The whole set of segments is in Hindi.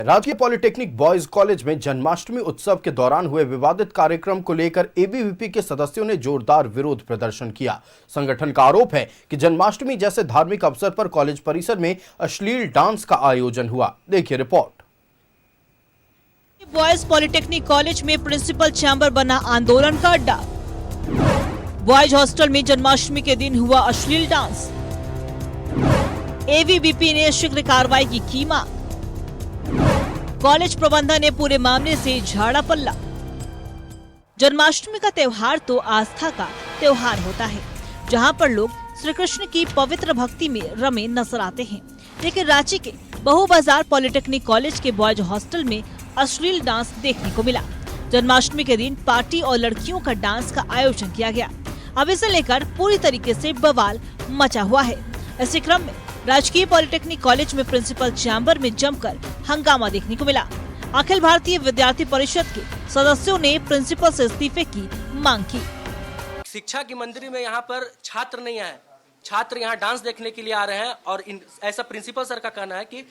राजकीय पॉलिटेक्निक बॉयज कॉलेज में जन्माष्टमी उत्सव के दौरान हुए विवादित कार्यक्रम को लेकर एबीवीपी के सदस्यों ने जोरदार विरोध प्रदर्शन किया। संगठन का आरोप है कि जन्माष्टमी जैसे धार्मिक अवसर पर कॉलेज परिसर में अश्लील डांस का आयोजन हुआ। देखिए रिपोर्ट। बॉयज पॉलिटेक्निक कॉलेज में प्रिंसिपल चैम्बर बना आंदोलन का अड्डा। बॉयज हॉस्टल में जन्माष्टमी के दिन हुआ अश्लील डांस। एबीवीपी ने शीघ्र कार्रवाई की मांग। कॉलेज प्रबंधन ने पूरे मामले से झाड़ा पल्ला। जन्माष्टमी का त्योहार तो आस्था का त्योहार होता है, जहां पर लोग श्री कृष्ण की पवित्र भक्ति में रमे नजर आते हैं। लेकिन रांची के बहू बाजार पॉलिटेक्निक कॉलेज के बॉयज हॉस्टल में अश्लील डांस देखने को मिला। जन्माष्टमी के दिन पार्टी और लड़कियों का डांस का आयोजन किया गया। अब इसे लेकर पूरी तरीके से बवाल मचा हुआ है। इसी क्रम में राजकीय पॉलिटेक्निक कॉलेज में प्रिंसिपल चैम्बर में जमकर हंगामा देखने को मिला। अखिल भारतीय विद्यार्थी परिषद के सदस्यों ने प्रिंसिपल से इस्तीफे की मांग की। शिक्षा की मंदिर में यहाँ पर छात्र नहीं आए, छात्र यहाँ डांस देखने के लिए आ रहे हैं और ऐसा प्रिंसिपल सर का कहना है कि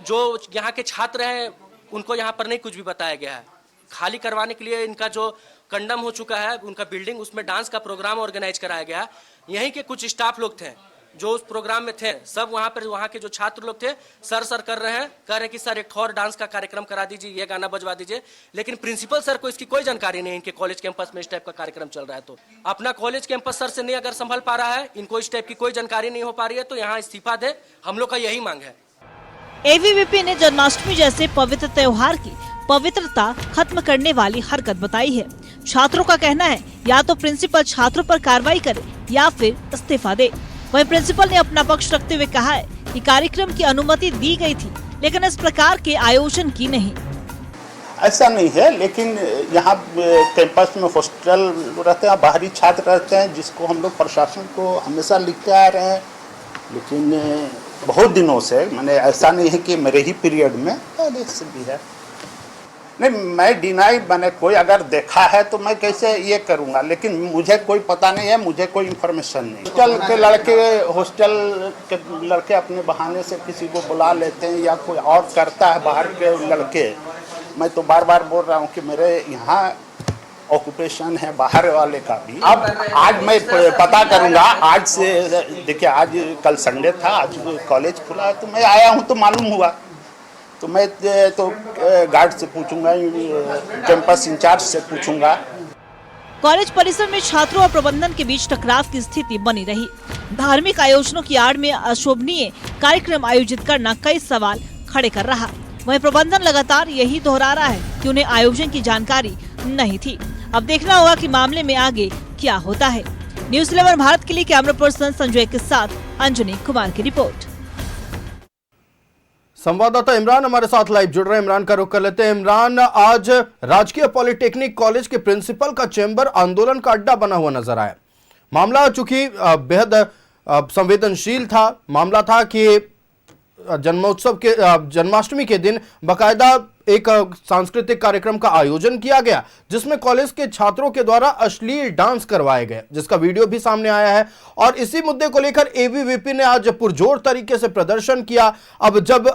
जो यहाँ के छात्र हैं उनको यहाँ पर नहीं कुछ भी बताया गया है। खाली करवाने के लिए इनका जो कंडम हो चुका है उनका बिल्डिंग, उसमें डांस का प्रोग्राम ऑर्गेनाइज कराया गया। यहीं के कुछ स्टाफ लोग थे जो उस प्रोग्राम में थे, सब वहाँ के जो छात्र लोग थे सर कह रहे हैं कि सर एक और डांस का कार्यक्रम करा दीजिए, ये गाना बजवा दीजिए। लेकिन प्रिंसिपल सर को इसकी कोई जानकारी नहीं है। इनके कॉलेज कैंपस में इस टाइप का कार्यक्रम चल रहा है तो अपना कॉलेज कैंपस सर से नहीं अगर संभल पा रहा है, इनको इस टाइप की कोई जानकारी नहीं हो पा रही है, तो यहाँ इस्तीफा दे। हम लोग का यही मांग है। एबीवीपी ने जन्माष्टमी जैसे पवित्र त्योहार की पवित्रता खत्म करने वाली हरकत बताई है। छात्रों का कहना है या तो प्रिंसिपल छात्रों पर कार्रवाई करे या फिर इस्तीफा दे। वहीं प्रिंसिपल ने अपना पक्ष रखते हुए कहा है कि कार्यक्रम की अनुमति दी गई थी, लेकिन इस प्रकार के आयोजन की नहीं। ऐसा नहीं है, लेकिन यहाँ कैंपस में हॉस्टल रहते हैं, बाहरी छात्र रहते हैं, जिसको हम लोग प्रशासन को हमेशा लिखते आ रहे हैं। लेकिन बहुत दिनों से, मैंने ऐसा नहीं है कि मेरे ही पीरियड में पहले से भी है। नहीं, मैं डिनाई, मैंने कोई अगर देखा है तो मैं कैसे ये करूँगा, लेकिन मुझे कोई पता नहीं है, मुझे कोई इन्फॉर्मेशन नहीं। हॉस्टल के लड़के अपने बहाने से किसी को बुला लेते हैं या कोई और करता है बाहर के लड़के। मैं तो बार बार बोल रहा हूँ कि मेरे यहाँ ऑक्यूपेशन है बाहर वाले का भी। अब आज मैं पता करूँगा। आज से देखिए, आज कल संडे था, आज कॉलेज खुला है तो मैं आया हूँ तो मालूम हुआ। तो मैं तो गार्ड से पूछूंगा, कैंपस इंचार्ज से पूछूंगा। कॉलेज परिसर में छात्रों और प्रबंधन के बीच टकराव की स्थिति बनी रही। धार्मिक आयोजनों की आड़ में अशोभनीय कार्यक्रम आयोजित करना कई सवाल खड़े कर रहा। वहीं प्रबंधन लगातार यही दोहरा रहा है कि उन्हें आयोजन की जानकारी नहीं थी। अब देखना होगा कि मामले में आगे क्या होता है। न्यूज़ 11 भारत के लिए कैमरा पर्सन संजय के साथ अंजनी कुमार की रिपोर्ट। संवाददाता इमरान हमारे साथ लाइव जुड़ रहे हैं। इमरान का रुख कर लेते हैं। इमरान, आज राजकीय पॉलिटेक्निक कॉलेज के प्रिंसिपल का चैम्बर आंदोलन का अड्डा बना हुआ नजर आया। मामला चूंकि बेहद संवेदनशील था, मामला था कि जन्माष्टमी के दिन बाकायदा एक सांस्कृतिक कार्यक्रम का आयोजन किया गया, जिसमें कॉलेज के छात्रों के द्वारा अश्लील डांस करवाए गए, जिसका वीडियो भी सामने आया है। और इसी मुद्दे को लेकर एबीवीपी ने आज पुरजोर तरीके से प्रदर्शन किया। अब जब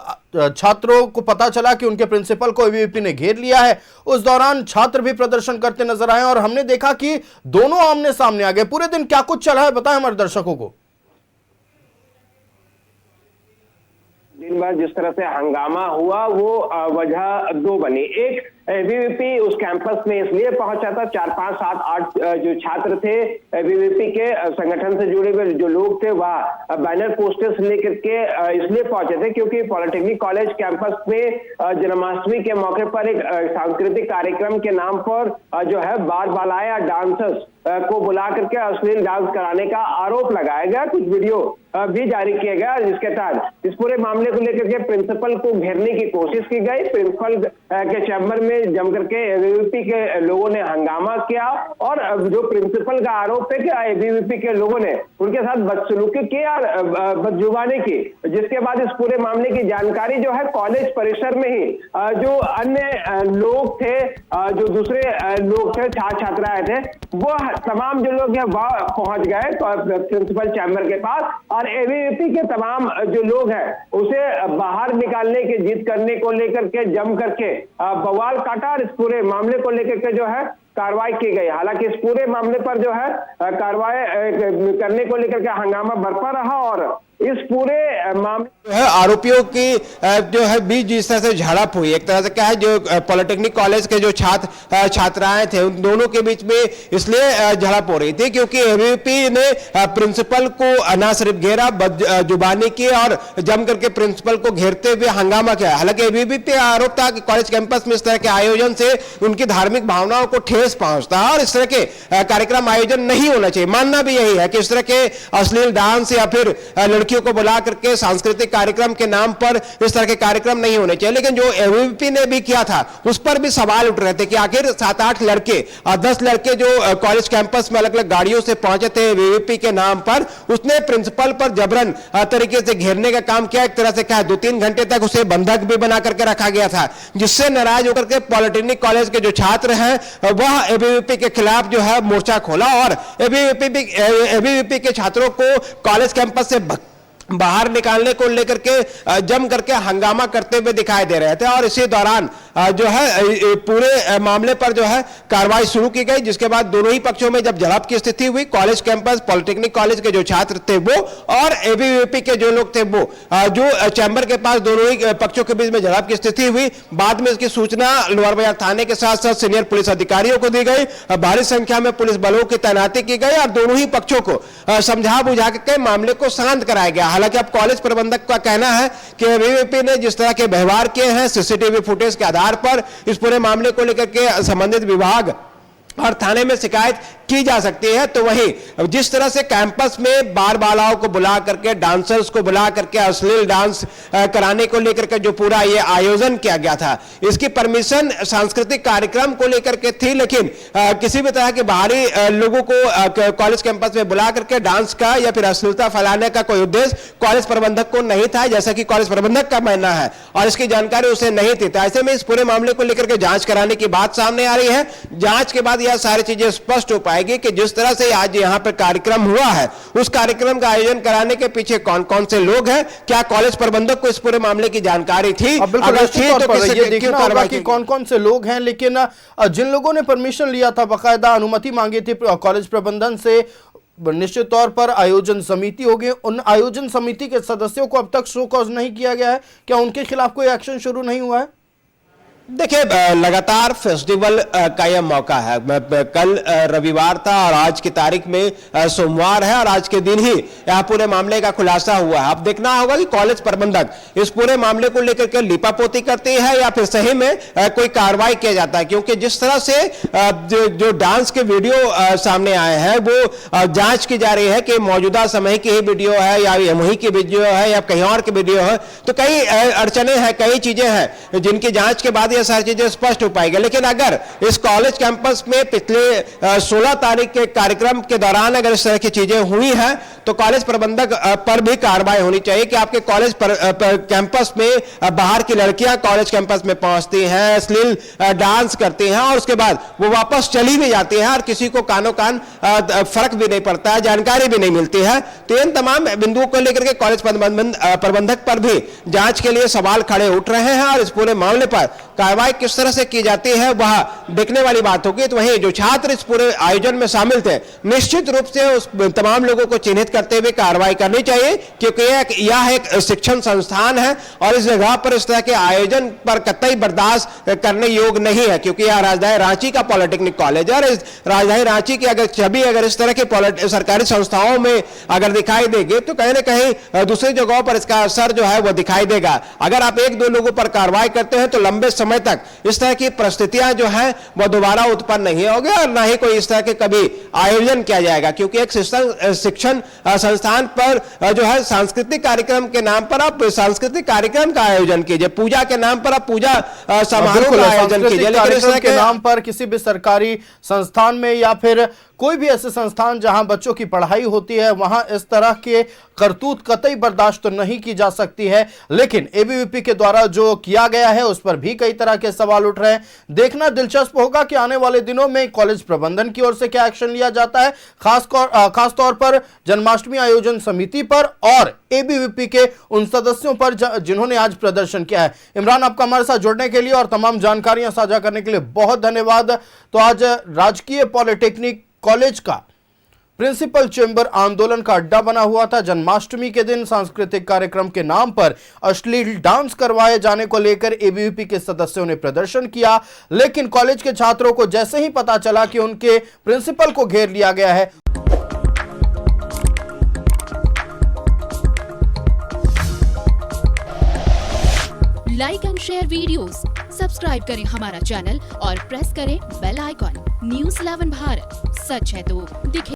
छात्रों को पता चला कि उनके प्रिंसिपल को एबीवीपी ने घेर लिया है, उस दौरान छात्र भी प्रदर्शन करते नजर आए और हमने देखा कि दोनों आमने सामने आ गए। पूरे दिन क्या कुछ चला है, बताएं हमारे दर्शकों को। दिन भर जिस तरह से हंगामा हुआ वो वजह दो बनी। एक, एबीवीपी उस कैंपस में इसलिए पहुंचा था, 4, 5, 7, 8 जो छात्र थे एबीवीपी के संगठन से जुड़े हुए जो लोग थे, वह बैनर पोस्टर्स लेकर के इसलिए पहुंचे थे क्योंकि पॉलिटेक्निक कॉलेज कैंपस में जन्माष्टमी के मौके पर एक सांस्कृतिक कार्यक्रम के नाम पर जो है बार बालाया डांसर्स को बुला करके अश्लील डांस कराने का आरोप लगाया गया। कुछ वीडियो भी जारी किया गया, जिसके तहत इस पूरे मामले को लेकर के प्रिंसिपल को घेरने की कोशिश की गई। प्रिंसिपल के चैम्बर में जम करके एबीवीपी के लोगों ने हंगामा किया और जो प्रिंसिपल का आरोप है कि एबीवीपी के लोगों ने उनके साथ बदसलूकी की और बदजुबानी की, जिसके बाद इस पूरे मामले की जानकारी जो है कॉलेज परिसर में ही जो अन्य लोग थे, जो दूसरे लोग थे, छात्र छात्राएं थे, वो तमाम जो लोग हैं वह पहुंच गए प्रिंसिपल चैम्बर के पास और एबीवीपी के तमाम जो लोग हैं उसे बाहर निकालने की जिद करने को लेकर के जम करके बवाल काटा और इस पूरे मामले को लेकर के जो है कार्रवाई की गई। हालांकि इस पूरे मामले पर जो है कार्रवाई करने को लेकर के हंगामा बरपा रहा और इस पूरे मामले है आरोपियों की जो है बीच जिस तरह से झड़प हुई, एक तरह से क्या है जो पॉलिटेक्निक कॉलेज के जो छात्राएं थे उन दोनों के बीच में इसलिए झड़प हो रही थी क्योंकि एबीवीपी ने प्रिंसिपल को ना सिर्फ घेरा, जुबानी की और जम करके प्रिंसिपल को घेरते हुए हंगामा किया। हालांकि एबीवीपी पे आरोप था कि कॉलेज कैंपस में इस तरह के आयोजन से उनकी धार्मिक भावनाओं को ठेस पहुंचता है और इस तरह के कार्यक्रम आयोजन नहीं होना चाहिए। मानना भी यही है कि इस तरह के अश्लील डांस या फिर लड़कियों को बुला करके सांस्कृतिक कार्यक्रम के नाम पर इस तरह के कार्यक्रम नहीं होने चाहिए। लेकिन जो एबीवीपी ने भी किया था उस पर भी सवाल उठ रहे थे कि आखिर 7-8 लड़के और 10 लड़के जो कॉलेज कैंपस में अलग अलग गाड़ियों से पहुंचे थे एबीवीपी के नाम पर, उसने प्रिंसिपल पर जबरन तरीके से घेरने का काम किया। एक तरह से क्या 2-3 घंटे तक उसे बंधक भी बना करके रखा गया था, जिससे नाराज होकर के पॉलिटेक्निक कॉलेज के जो छात्र हैं वह एबीवीपी के खिलाफ जो है मोर्चा खोला और एबीवीपी के छात्रों को कॉलेज कैंपस से बाहर निकालने को लेकर के जम करके हंगामा करते हुए दिखाई दे रहे थे। और इसी दौरान जो है पूरे मामले पर जो है कार्रवाई शुरू की गई, जिसके बाद दोनों ही पक्षों में जब झड़प की स्थिति हुई, कॉलेज कैंपस पॉलिटेक्निक कॉलेज के जो छात्र थे वो और एबीवीपी के जो लोग थे वो जो चैम्बर के पास दोनों ही पक्षों के बीच में झड़प की स्थिति हुई। बाद में इसकी सूचना लोअर बाजार थाने के साथ साथ सीनियर पुलिस अधिकारियों को दी गई, भारी संख्या में पुलिस बलों की तैनाती की गई और दोनों ही पक्षों को समझा बुझा के मामले को शांत कराया गया। हालांकि अब कॉलेज प्रबंधक का कहना है कि एबीवीपी ने जिस तरह के व्यवहार किए हैं सीसीटीवी फुटेज के आधार पर इस पूरे मामले को लेकर के संबंधित विभाग और थाने में शिकायत की जा सकती है। तो वहीं जिस तरह से कैंपस में बार बालाओं को बुला करके, डांसर्स को बुला करके अश्लील डांस कराने को लेकर के जो पूरा ये आयोजन किया गया था, इसकी परमिशन सांस्कृतिक कार्यक्रम को लेकर के थी, लेकिन किसी भी तरह के बाहरी लोगों को कॉलेज कैंपस में बुला करके डांस का या फिर अश्लीलता फैलाने का कोई उद्देश्य कॉलेज प्रबंधक को नहीं था, जैसा कि कॉलेज प्रबंधक का मानना है और इसकी जानकारी उसे नहीं थी। तो ऐसे में इस पूरे मामले को लेकर के जांच कराने की बात सामने आ रही है। जांच के बाद यह सारी चीजें स्पष्ट हो पाएगी कि जिस तरह से आज यहाँ पर कार्यक्रम हुआ है, उस कार्यक्रम का आयोजन कराने के पीछे कौन कौन से लोग हैं, क्या कॉलेज प्रबंधक को इस पूरे मामले की जानकारी थी, अगर थी तो ये देखना होगा कि कौन कौन से लोग हैं। लेकिन जिन लोगों ने परमिशन लिया था, बाकायदा अनुमति मांगी थी कॉलेज प्रबंधन से, निश्चित तौर पर आयोजन समिति होगी, उन आयोजन समिति के सदस्यों को अब तक शो कॉज नहीं किया गया है, क्या उनके खिलाफ कोई एक्शन शुरू नहीं हुआ है? देखिए, लगातार फेस्टिवल का यह मौका है। कल रविवार था और आज की तारीख में सोमवार है और आज के दिन ही यह पूरे मामले का खुलासा हुआ है। अब देखना होगा कि कॉलेज प्रबंधक इस पूरे मामले को लेकर के लिपापोती करते हैं या फिर सही में कोई कार्रवाई किया जाता है, क्योंकि जिस तरह से जो डांस के वीडियो सामने आए हैं वो जांच की जा रही है कि मौजूदा समय की ही वीडियो है या वहीं की वीडियो है या कहीं और की वीडियो है। तो कई अड़चने हैं, कई चीजें हैं जिनकी जांच के बाद ये सारी चीजें स्पष्ट हो पाएगी। लेकिन अगर इस कॉलेज कैंपस में पिछले 16 तारीख के कार्यक्रम के दौरान अगर इस तरह की चीजें हुई हैं तो कॉलेज प्रबंधक पर भी कार्रवाई होनी चाहिए कि आपके कॉलेज कैंपस में बाहर की लड़कियां कॉलेज कैंपस में पहुंचती हैं, अश्लील डांस करती हैं और उसके बाद वो वापस चली भी जाती हैं और किसी को कानो कान फर्क भी नहीं पड़ता है, जानकारी भी नहीं मिलती है। तो इन तमाम बिंदुओं को लेकर के कॉलेज प्रबंधक पर भी जांच के लिए सवाल खड़े उठ रहे हैं और इस पूरे मामले पर कार्रवाई किस तरह से की जाती है वह देखने वाली बात होगी। तो वहीं जो छात्र इस पूरे आयोजन में शामिल थे, निश्चित रूप से उस तमाम लोगों को चिन्हित करते हुए कार्रवाई करनी चाहिए, क्योंकि यह एक शिक्षण संस्थान है और इस जगह पर इस तरह के आयोजन पर कतई बर्दाश्त करने योग्य नहीं है, क्योंकि यह राजधानी रांची का पॉलिटेक्निक कॉलेज है और इस राजधानी रांची की अगर छवि अगर इस तरह के सरकारी संस्थाओं में अगर दिखाई देगी तो कहीं ना कहीं दूसरी जगहों पर इसका असर जो है वो दिखाई देगा। अगर आप 1-2 लोगों पर कार्रवाई करते हैं तो लंबे समय तक इस तरह की परिस्थितियां जो है वह दोबारा उत्पन्न नहीं होगी और ना ही कोई इस तरह के कभी आयोजन किया जाएगा, क्योंकि एक शिक्षण संस्थान पर जो है सांस्कृतिक कार्यक्रम के नाम पर आप सांस्कृतिक कार्यक्रम का आयोजन कीजिए, पूजा के नाम पर आप पूजा समारोह का आयोजन कीजिए, लेकिन इस तरह के नाम पर किसी भी सरकारी संस्थान में या फिर कोई भी ऐसे संस्थान जहां बच्चों की पढ़ाई होती है वहां इस तरह के करतूत कतई बर्दाश्त तो नहीं की जा सकती है। लेकिन एबीवीपी के द्वारा जो किया गया है उस पर भी कई तरह के सवाल उठ रहे हैं। देखना दिलचस्प होगा कि आने वाले दिनों में कॉलेज प्रबंधन की ओर से क्या एक्शन लिया जाता है, खास तौर पर जन्माष्टमी आयोजन समिति पर और एबीवीपी के उन सदस्यों पर जिन्होंने आज प्रदर्शन किया है। इमरान, आपका हमारे साथ जुड़ने के लिए और तमाम जानकारियां साझा करने के लिए बहुत धन्यवाद। तो आज राजकीय पॉलिटेक्निक कॉलेज का प्रिंसिपल चेंबर आंदोलन का अड्डा बना हुआ था। जन्माष्टमी के दिन सांस्कृतिक कार्यक्रम के नाम पर अश्लील डांस करवाए जाने को लेकर एबीवीपी के सदस्यों ने प्रदर्शन किया, लेकिन कॉलेज के छात्रों को जैसे ही पता चला कि उनके प्रिंसिपल को घेर लिया गया है, like and share videos, subscribe करें हमारा चैनल और प्रेस करें बेल आइकॉन। न्यूज़ 11 भारत, सच है तो दिखे।